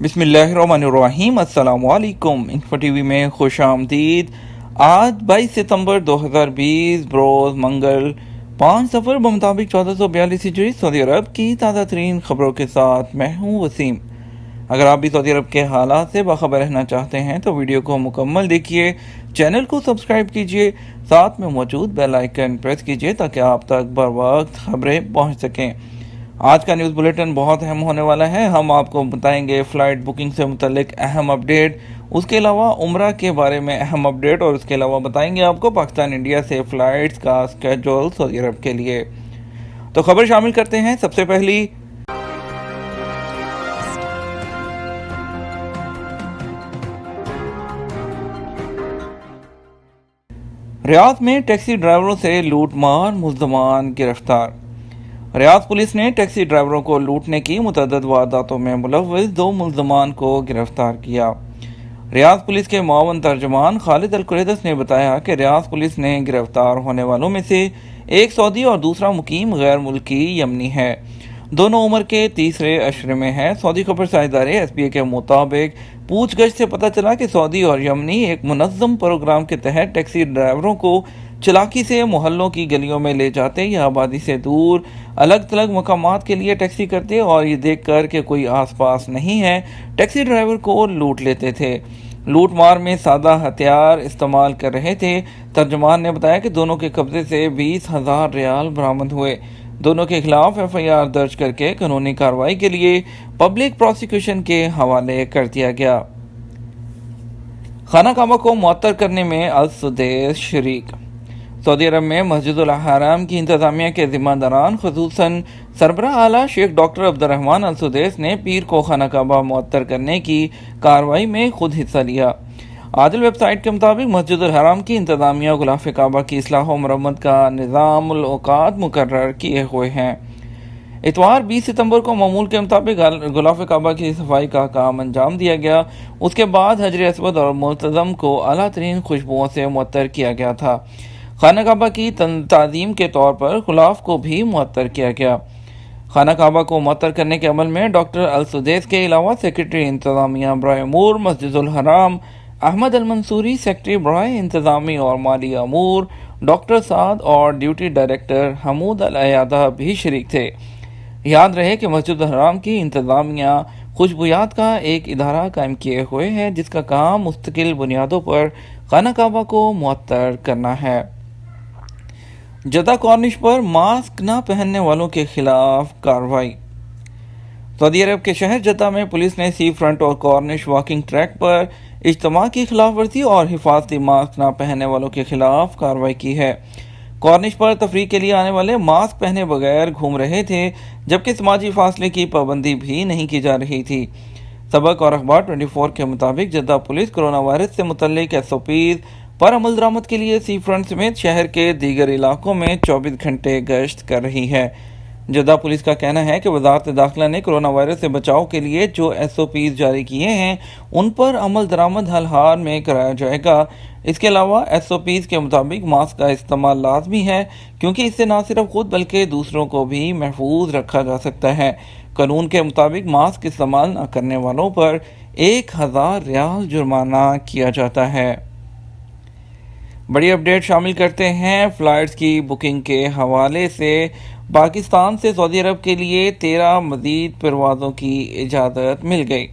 بسم اللہ الرحمن الرحیم۔ السلام علیکم۔ انفو ٹی وی میں خوش آمدید۔ آج 22 ستمبر 2020 بروز منگل 5 سفر بمطابق 1442 ہجری سعودی عرب کی تازہ ترین خبروں کے ساتھ میں ہوں وسیم۔ اگر آپ بھی سعودی عرب کے حالات سے باخبر رہنا چاہتے ہیں تو ویڈیو کو مکمل دیکھیے، چینل کو سبسکرائب کیجیے، ساتھ میں موجود بیل آئیکن پریس کیجیے تاکہ آپ تک بر وقت خبریں پہنچ سکیں۔ آج کا نیوز بلیٹن بہت اہم ہونے والا ہے۔ ہم آپ کو بتائیں گے فلائٹ بکنگ سے متعلق اہم اپڈیٹ، اس کے علاوہ عمرہ کے بارے میں اہم اپڈیٹ، اور اس کے علاوہ بتائیں گے آپ کو پاکستان انڈیا سے فلائٹس کا اسکیجول سعودی عرب کے لیے۔ تو خبر شامل کرتے ہیں۔ سب سے پہلی ریاض میں ٹیکسی ڈرائیوروں سے لوٹ مار، ملزمان گرفتار۔ ریاض پولیس نے ٹیکسی ڈرائیوروں کو لوٹنے کی متعدد وارداتوں میں ملوث 2 ملزمان کو گرفتار کیا۔ ریاض پولیس کے معاون ترجمان خالد القریدس نے بتایا کہ ریاض پولیس نے گرفتار ہونے والوں میں سے ایک سعودی اور دوسرا مقیم غیر ملکی یمنی ہے۔ دونوں عمر کے تیسرے عشرے میں ہیں۔ سعودی خبر رساں ادارے SBA کے مطابق پوچھ گچھ سے پتہ چلا کہ سعودی اور یمنی ایک منظم پروگرام کے تحت ٹیکسی ڈرائیوروں کو چلاکی سے محلوں کی گلیوں میں لے جاتے یا آبادی سے دور الگ تھلگ مقامات کے لیے ٹیکسی کرتے اور یہ دیکھ کر کہ کوئی آس پاس نہیں ہے، ٹیکسی ڈرائیور کو لوٹ لیتے تھے۔ لوٹ مار میں سادہ ہتھیار استعمال کر رہے تھے۔ ترجمان نے بتایا کہ دونوں کے قبضے سے 20,000 ریال برآمد ہوئے۔ دونوں کے خلاف FIR درج کر کے قانونی کارروائی کے لیے پبلک پروسیکیوشن کے حوالے کر دیا گیا۔ خانہ کعبہ کو معطر کرنے میں السدیس شریک۔ سعودی عرب میں مسجد الحرام کی انتظامیہ کے ذمہ داران خصوصاً سربراہ اعلیٰ شیخ ڈاکٹر عبد الرحمن السدیس نے پیر کو خانہ کعبہ معطر کرنے کی کارروائی میں خود حصہ لیا۔ عادل ویب سائٹ کے مطابق مسجد الحرام کی انتظامیہ غلاف کعبہ کی اصلاح و مرمت کا نظام الاوقات مقرر کیے ہوئے ہیں۔ اتوار 20 ستمبر کو معمول کے مطابق غلاف کعبہ کی صفائی کا کام انجام دیا گیا۔ اس کے بعد حجر اسود اور ملتزم کو اعلیٰ ترین خوشبوؤں سے معطر کیا گیا تھا۔ خانہ کعبہ کی تعظیم کے طور پر غلاف کو بھی معطر کیا گیا۔ خانہ کعبہ کو معطر کرنے کے عمل میں ڈاکٹر السدیس کے علاوہ سیکرٹری انتظامیہ برائے امور مسجد الحرام احمد المنصوری، سیکرٹری برائے انتظامی اور مالی امور ڈاکٹر سعد اور ڈیوٹی ڈائریکٹر حمود العیادہ بھی شریک تھے۔ یاد رہے کہ مسجد الحرام کی انتظامیہ خوشبویات کا ایک ادارہ قائم کیے ہوئے ہے جس کا کام مستقل بنیادوں پر خانہ کعبہ کو معطر کرنا ہے۔ جدہ کارنش پر ماسک نہ پہننے والوں کے خلاف کارروائی۔ سعودی عرب کے شہر جدہ میں پولیس نے سی فرنٹ اور کارنش واکنگ ٹریک پر اجتماع کی خلاف ورزی اور حفاظتی ماسک نہ پہننے والوں کے خلاف کارروائی کی ہے۔ کارنش پر تفریح کے لیے آنے والے ماسک پہنے بغیر گھوم رہے تھے، جبکہ سماجی فاصلے کی پابندی بھی نہیں کی جا رہی تھی۔ سبق اور اخبار 24 کے مطابق جدہ پولیس کرونا وائرس سے متعلق SOPs پر عمل درآمد کے لیے سی فرنٹ سمیت شہر کے دیگر علاقوں میں 24 گھنٹے گشت کر رہی ہے۔ جدہ پولیس کا کہنا ہے کہ وزارت داخلہ نے کرونا وائرس سے بچاؤ کے لیے جو SOPs جاری کیے ہیں ان پر عمل درآمد حل حال میں کرایا جائے گا۔ اس کے علاوہ SOPs کے مطابق ماسک کا استعمال لازمی ہے، کیونکہ اس سے نہ صرف خود بلکہ دوسروں کو بھی محفوظ رکھا جا سکتا ہے۔ قانون کے مطابق ماسک استعمال نہ کرنے والوں پر 1,000 ریال جرمانہ کیا جاتا ہے۔ بڑی اپڈیٹ شامل کرتے ہیں فلائٹس کی بکنگ کے حوالے سے۔ پاکستان سے سعودی عرب کے لیے 13 مزید پروازوں کی اجازت مل گئی۔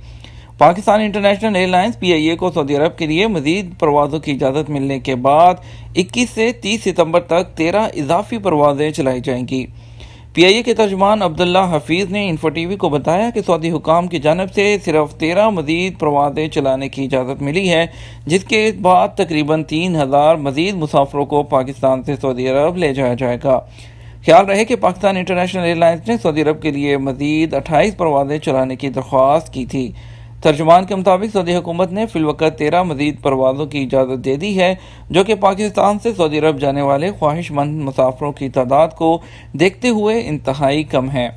Pakistan international air lines PIA کو سعودی عرب کے لیے مزید پروازوں کی اجازت ملنے کے بعد 21 سے 30 ستمبر تک 13 اضافی پروازیں چلائی جائیں گی۔ PIA کے ترجمان عبداللہ حفیظ نے انفو ٹی وی کو بتایا کہ سعودی حکام کی جانب سے صرف 13 مزید پروازیں چلانے کی اجازت ملی ہے، جس کے بعد تقریباً 3,000 مزید مسافروں کو پاکستان سے سعودی عرب لے جایا جائے گا۔ خیال رہے کہ پاکستان انٹرنیشنل ایئر لائنز نے سعودی عرب کے لیے مزید 28 پروازیں چلانے کی درخواست کی تھی۔ ترجمان کے مطابق سعودی حکومت نے فی الوقت 13 مزید پروازوں کی اجازت دے دی ہے، جو کہ پاکستان سے سعودی عرب جانے والے خواہش مند مسافروں کی تعداد کو دیکھتے ہوئے انتہائی کم ہے۔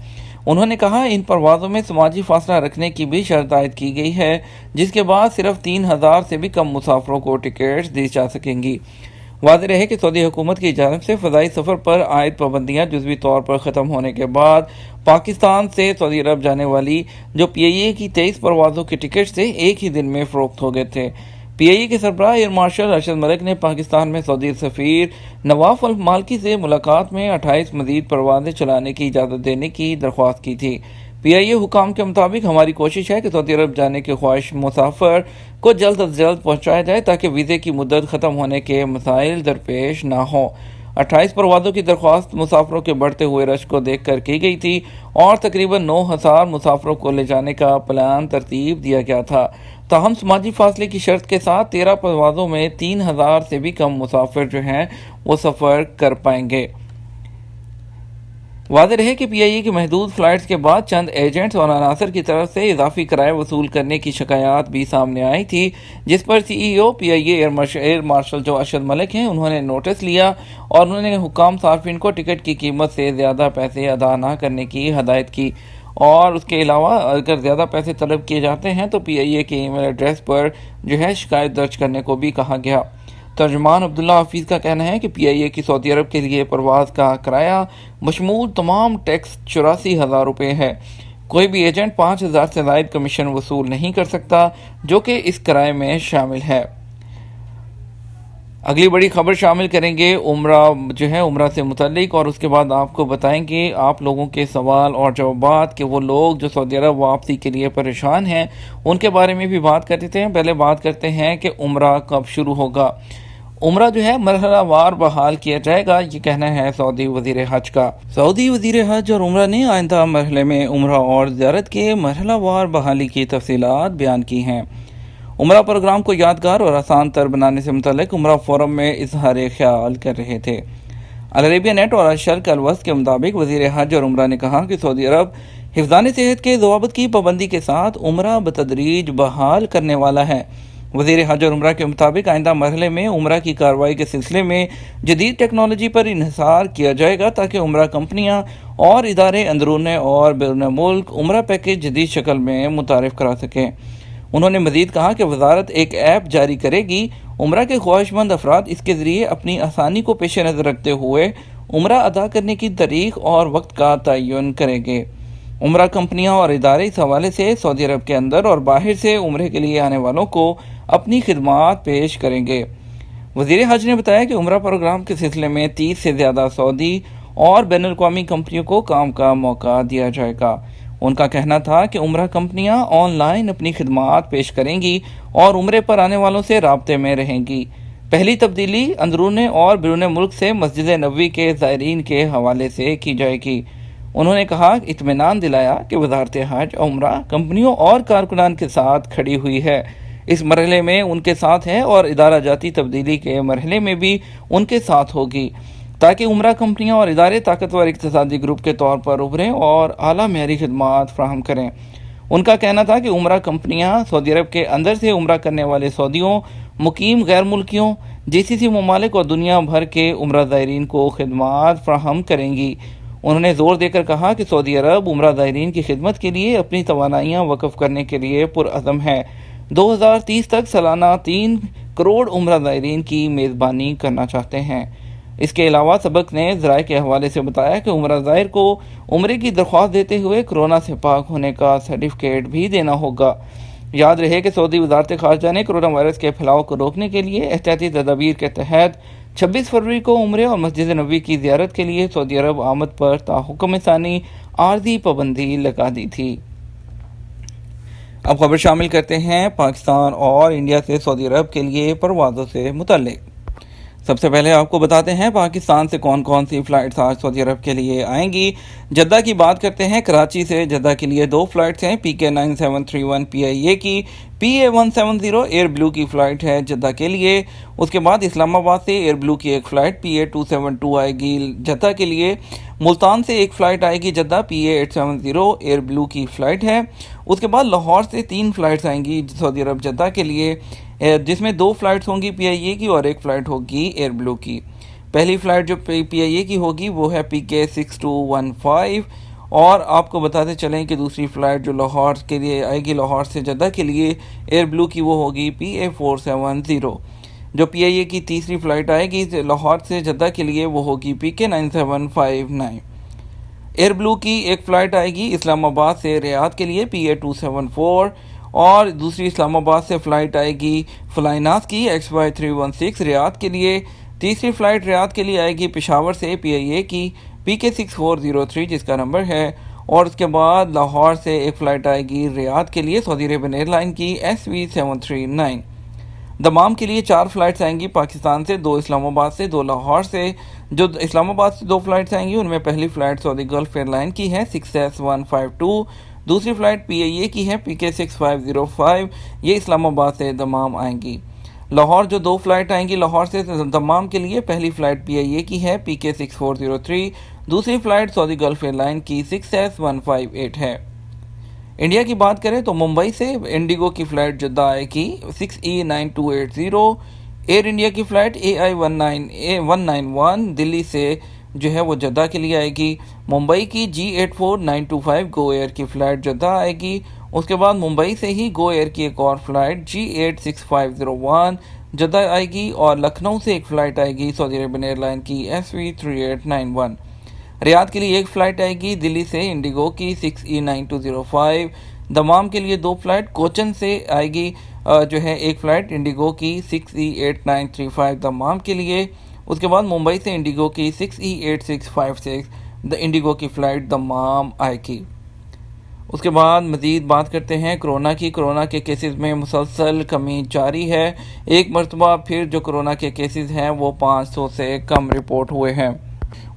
انہوں نے کہا ان پروازوں میں سماجی فاصلہ رکھنے کی بھی شرط عائد کی گئی ہے، جس کے بعد صرف 3,000 سے بھی کم مسافروں کو ٹکٹس دی جا سکیں گی۔ واضح رہے کہ سعودی حکومت کی جانب سے فضائی سفر پر عائد پابندیاں جزوی طور پر ختم ہونے کے بعد پاکستان سے سعودی عرب جانے والی جو پی آئی اے کی 23 پروازوں کے ٹکٹ سے ایک ہی دن میں فروخت ہو گئے تھے۔ پی آئی اے کے سربراہ ایئر مارشل ارشد ملک نے پاکستان میں سعودی سفیر نواف المالکی سے ملاقات میں 28 مزید پروازیں چلانے کی اجازت دینے کی درخواست کی تھی۔ پی آئی اے حکام کے مطابق ہماری کوشش ہے کہ سعودی عرب جانے کے خواہش مسافر کو جلد از جلد پہنچایا جائے تاکہ ویزے کی مدت ختم ہونے کے مسائل درپیش نہ ہوں۔ 28 پروازوں کی درخواست مسافروں کے بڑھتے ہوئے رش کو دیکھ کر کی گئی تھی اور تقریباً 9,000 مسافروں کو لے جانے کا پلان ترتیب دیا گیا تھا۔ تاہم سماجی فاصلے کی شرط کے ساتھ 13 پروازوں میں 3,000 سے بھی کم مسافر جو ہیں وہ سفر کر پائیں گے۔ واضح رہے کہ پی آئی اے کی محدود فلائٹس کے بعد چند ایجنٹس اور عناصر کی طرف سے اضافی کرائے وصول کرنے کی شکایات بھی سامنے آئی تھی، جس پر سی ای او پی آئی اے ایئر مارشل جو ارشد ملک ہیں انہوں نے نوٹس لیا اور انہوں نے حکام صارفین کو ٹکٹ کی قیمت سے زیادہ پیسے ادا نہ کرنے کی ہدایت کی، اور اس کے علاوہ اگر زیادہ پیسے طلب کیے جاتے ہیں تو پی آئی اے کے ای میل ایڈریس پر جو ہے شکایت درج کرنے کو بھی کہا گیا۔ ترجمان عبداللہ حفیظ کا کہنا ہے کہ پی آئی اے کی سعودی عرب کے لیے پرواز کا کرایہ بشمول تمام ٹیکس 84,000 روپے ہے۔ کوئی بھی ایجنٹ 5,000 سے زائد کمیشن وصول نہیں کر سکتا، جو کہ اس کرائے میں شامل ہے۔ اگلی بڑی خبر شامل کریں گے عمرہ سے متعلق، اور اس کے بعد آپ کو بتائیں گے آپ لوگوں کے سوال اور جوابات کہ وہ لوگ جو سعودی عرب واپسی کے لیے پریشان ہیں ان کے بارے میں بھی بات کر دیتے ہیں۔ پہلے بات کرتے ہیں کہ عمرہ کب شروع ہوگا۔ عمرہ جو ہے مرحلہ وار بحال کیا جائے گا، یہ کہنا ہے سعودی وزیر حج کا۔ سعودی وزیر حج اور عمرہ نے آئندہ مرحلے میں عمرہ اور زیارت کے مرحلہ وار بحالی کی تفصیلات بیان کی ہیں۔ عمرہ پروگرام کو یادگار اور آسان تر بنانے سے متعلق عمرہ فورم میں اظہار خیال کر رہے تھے۔ العربیہ نیٹ اور الشرق الوسط کے مطابق وزیر حج اور عمرہ نے کہا کہ سعودی عرب حفظان صحت کے ضوابط کی پابندی کے ساتھ عمرہ بتدریج بحال کرنے والا ہے۔ وزیر حج اور عمرہ کے مطابق آئندہ مرحلے میں عمرہ کی کارروائی کے سلسلے میں جدید ٹیکنالوجی پر انحصار کیا جائے گا تاکہ عمرہ کمپنیاں اور ادارے اندرون اور بیرون ملک عمرہ پیکیج جدید شکل میں متعارف کرا سکیں۔ انہوں نے مزید کہا کہ وزارت ایک ایپ جاری کرے گی۔ عمرہ کے خواہش مند افراد اس کے ذریعے اپنی آسانی کو پیش نظر رکھتے ہوئے عمرہ ادا کرنے کی تاریخ اور وقت کا تعین کریں گے۔ عمرہ کمپنیاں اور ادارے اس حوالے سے سعودی عرب کے اندر اور باہر سے عمرے کے لیے آنے والوں کو اپنی خدمات پیش کریں گے۔ وزیر حج نے بتایا کہ عمرہ پروگرام کے سلسلے میں 30 سے زیادہ سعودی اور بین الاقوامی کمپنیوں کو کام کا موقع دیا جائے گا۔ ان کا کہنا تھا کہ عمرہ کمپنیاں آن لائن اپنی خدمات پیش کریں گی اور عمرے پر آنے والوں سے رابطے میں رہیں گی۔ پہلی تبدیلی اندرون اور بیرون ملک سے مسجد نبوی کے زائرین کے حوالے سے کی جائے گی۔ انہوں نے کہا اطمینان دلایا کہ وزارت حج عمرہ کمپنیوں اور کارکنان کے ساتھ کھڑی ہوئی ہے، اس مرحلے میں ان کے ساتھ ہے اور ادارہ جاتی تبدیلی کے مرحلے میں بھی ان کے ساتھ ہوگی تاکہ عمرہ کمپنیاں اور ادارے طاقتور اقتصادی گروپ کے طور پر ابھریں اور اعلیٰ معیاری خدمات فراہم کریں۔ ان کا کہنا تھا کہ عمرہ کمپنیاں سعودی عرب کے اندر سے عمرہ کرنے والے سعودیوں، مقیم غیر ملکیوں، جی سی سی ممالک اور دنیا بھر کے عمرہ زائرین کو خدمات فراہم کریں گی۔ انہوں نے زور دے کر کہا کہ سعودی عرب عمرہ زائرین کی خدمت کے لیے اپنی توانائیاں وقف کرنے کے لیے پرعزم ہے۔ 2030 تک سالانہ 3 کروڑ عمرہ زائرین کی میزبانی کرنا چاہتے ہیں۔ اس کے علاوہ سبق نے ذرائع کے حوالے سے بتایا کہ عمرہ زائر کو عمرے کی درخواست دیتے ہوئے کرونا سے پاک ہونے کا سرٹیفکیٹ بھی دینا ہوگا۔ یاد رہے کہ سعودی وزارت خارجہ نے کرونا وائرس کے پھیلاؤ کو روکنے کے لیے احتیاطی تدابیر کے تحت 26 فروری کو عمرے اور مسجد نبوی کی زیارت کے لیے سعودی عرب آمد پر تاحکم ثانی عارضی پابندی لگا دی تھی۔ اب خبر شامل کرتے ہیں پاکستان اور انڈیا سے سعودی عرب کے لیے پروازوں سے متعلق۔ سب سے پہلے آپ کو بتاتے ہیں پاکستان سے کون کون سی فلائٹس آج سعودی عرب کے لیے آئیں گی۔ جدہ کی بات کرتے ہیں، کراچی سے جدہ کے لیے 2 فلائٹس ہیں، پی کے 9731 پی آئی اے کی، پی اے 170 ایئر بلو کی فلائٹ ہے جدہ کے لیے۔ اس کے بعد اسلام آباد سے ایئر بلو کی ایک فلائٹ پی اے 272 آئے گی جدہ کے لیے۔ ملتان سے ایک فلائٹ آئے گی جدہ، پی اے 870 ایئر بلو کی فلائٹ ہے۔ اس کے بعد لاہور سے 3 فلائٹس آئیں گی سعودی عرب جدہ کے لیے، جس میں 2 فلائٹس ہوں گی پی آئی اے کی اور 1 فلائٹ ہوگی ایئر بلو کی۔ پہلی فلائٹ جو پی آئی اے کی ہوگی وہ ہے پی کے 6215، اور آپ کو بتاتے چلیں کہ دوسری فلائٹ جو لاہور کے لیے آئے گی لاہور سے جدہ کے لیے ایئر بلو کی وہ ہوگی پی اے 470۔ جو PIA کی تیسری فلائٹ آئے گی لاہور سے جدہ کے لیے وہ ہوگی PK 9759۔ ایئر بلو کی ایک فلائٹ آئے گی اسلام آباد سے ریاض کے لیے PA 274، اور دوسری اسلام آباد سے فلائٹ آئے گی فلائناس کی XY 316 ریاض کے لیے۔ تیسری فلائٹ ریاض کے لیے آئے گی پشاور سے PIA کی PK 6403 جس کا نمبر ہے، اور اس کے بعد لاہور سے ایک فلائٹ آئے گی ریاض کے لیے سعودی عربین ایئر لائن کی SV 739۔ دمام کے لیے 4 فلائٹس آئیں گی پاکستان سے، 2 اسلام آباد سے، 2 لاہور سے۔ جو اسلام آباد سے 2 فلائٹس آئیں گی ان میں پہلی فلائٹ سعودی گلف ایئر لائن کی ہے 6S152، دوسری فلائٹ PIA کی ہے PK 6505، یہ اسلام آباد سے دمام آئیں گی۔ لاہور جو 2 فلائٹ آئیں گی لاہور سے دمام کے لیے، پہلی فلائٹ PIA کی ہے PK 6403، دوسری فلائٹ سعودی گلف ایئر لائن کی 6S158 ہے۔ انڈیا کی بات کریں تو ممبئی سے انڈیگو کی فلائٹ جدہ آئے گی 6E9280، ایئر انڈیا کی فلائٹ AI191 دلی سے جو ہے وہ جدہ کے لیے آئے گی۔ ممبئی کی G84925 گو ایئر کی فلائٹ جدہ آئے گی، اس کے بعد ممبئی سے ہی گو ایئر کی ایک اور فلائٹ G86501 جدہ آئے گی، اور لکھنؤ سے ایک فلائٹ آئے گی سعودی عربین ایئر لائن کی SV 3891۔ ریاض کے لیے ایک فلائٹ آئے گی دلی سے انڈیگو کی 6E9205، دمام کے لیے 2 فلائٹ کوچن سے آئے گی جو ہے ایک فلائٹ انڈیگو کی 6E8935 دمام کے لیے، اس کے بعد ممبئی سے انڈیگو کی 6E8656 انڈیگو کی فلائٹ دمام آئے گی۔ اس کے بعد مزید بات کرتے ہیں کرونا کے کیسز میں مسلسل کمی جاری ہے، ایک مرتبہ پھر جو کرونا کے کیسز ہیں وہ 500 سے کم رپورٹ ہوئے ہیں۔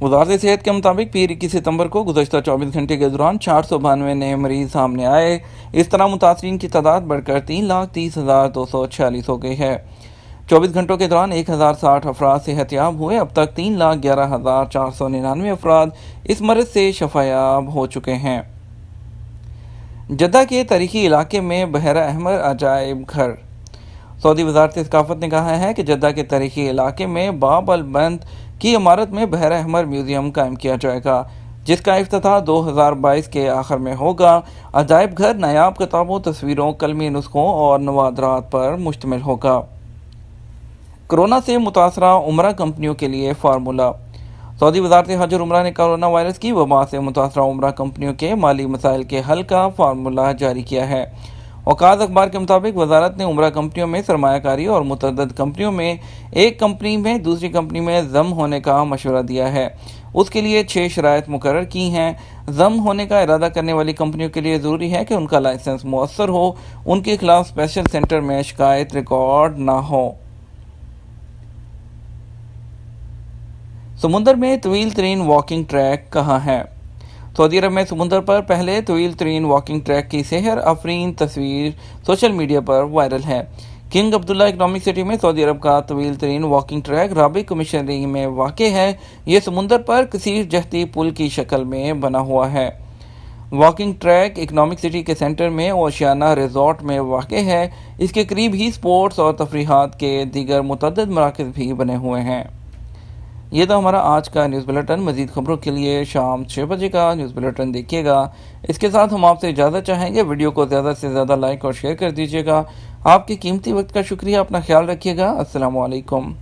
وزارت صحت کے مطابق پیر 21 ستمبر کو گزشتہ 24 گھنٹے کے دوران 492 نئے مریض سامنے آئے، اس طرح متاثرین کی تعداد بڑھ کر 3,30,246 ہو گئی ہے۔ 24 گھنٹوں کے دوران 1060 افراد صحت یاب ہوئے، اب تک 3,11,499 افراد اس مرض سے شفا یاب ہو چکے ہیں۔ جدہ کے تاریخی علاقے میں بحیرہ احمر عجائب گھر۔ سعودی وزارت ثقافت نے کہا ہے کہ جدہ کے تاریخی علاقے میں باب البند کی عمارت میں بحیرہ احمر میوزیم قائم کیا جائے گا، جس کا افتتاح 2022 کے آخر میں ہوگا۔ عجائب گھر نایاب کتابوں، تصویروں، قلمی نسخوں اور نوادرات پر مشتمل ہوگا۔ کرونا سے متاثرہ عمرہ کمپنیوں کے لیے فارمولہ۔ سعودی وزارت حج اور عمرہ نے کرونا وائرس کی وبا سے متاثرہ عمرہ کمپنیوں کے مالی مسائل کے حل کا فارمولہ جاری کیا ہے۔ اوقات اخبار کے مطابق وزارت نے عمرہ کمپنیوں میں سرمایہ کاری اور متعدد کمپنیوں میں ایک کمپنی میں دوسری کمپنی میں ضم ہونے کا مشورہ دیا ہے۔ اس کے لیے 6 شرائط مقرر کی ہیں۔ ضم ہونے کا ارادہ کرنے والی کمپنیوں کے لیے ضروری ہے کہ ان کا لائسنس مؤثر ہو، ان کے خلاف اسپیشل سینٹر میں شکایت ریکارڈ نہ ہو۔ سمندر میں طویل ترین واکنگ ٹریک کہاں ہے؟ سعودی عرب میں سمندر پر پہلے طویل ترین واکنگ ٹریک کی سحر آفرین تصویر سوشل میڈیا پر وائرل ہے۔ کنگ عبداللہ اکنامک سٹی میں سعودی عرب کا طویل ترین واکنگ ٹریک رابع کمیشنری میں واقع ہے۔ یہ سمندر پر کثیر جہتی پل کی شکل میں بنا ہوا ہے۔ واکنگ ٹریک اکنامک سٹی کے سینٹر میں اوشیانہ ریزورٹ میں واقع ہے۔ اس کے قریب ہی سپورٹس اور تفریحات کے دیگر متعدد مراکز بھی بنے ہوئے ہیں۔ یہ تو ہمارا آج کا نیوز بلیٹن۔ مزید خبروں کے لیے شام 6 بجے کا نیوز بلیٹن دیکھیے گا۔ اس کے ساتھ ہم آپ سے اجازت چاہیں گے، ویڈیو کو زیادہ سے زیادہ لائک اور شیئر کر دیجیے گا۔ آپ کے قیمتی وقت کا شکریہ، اپنا خیال رکھیے گا۔ السلام علیکم۔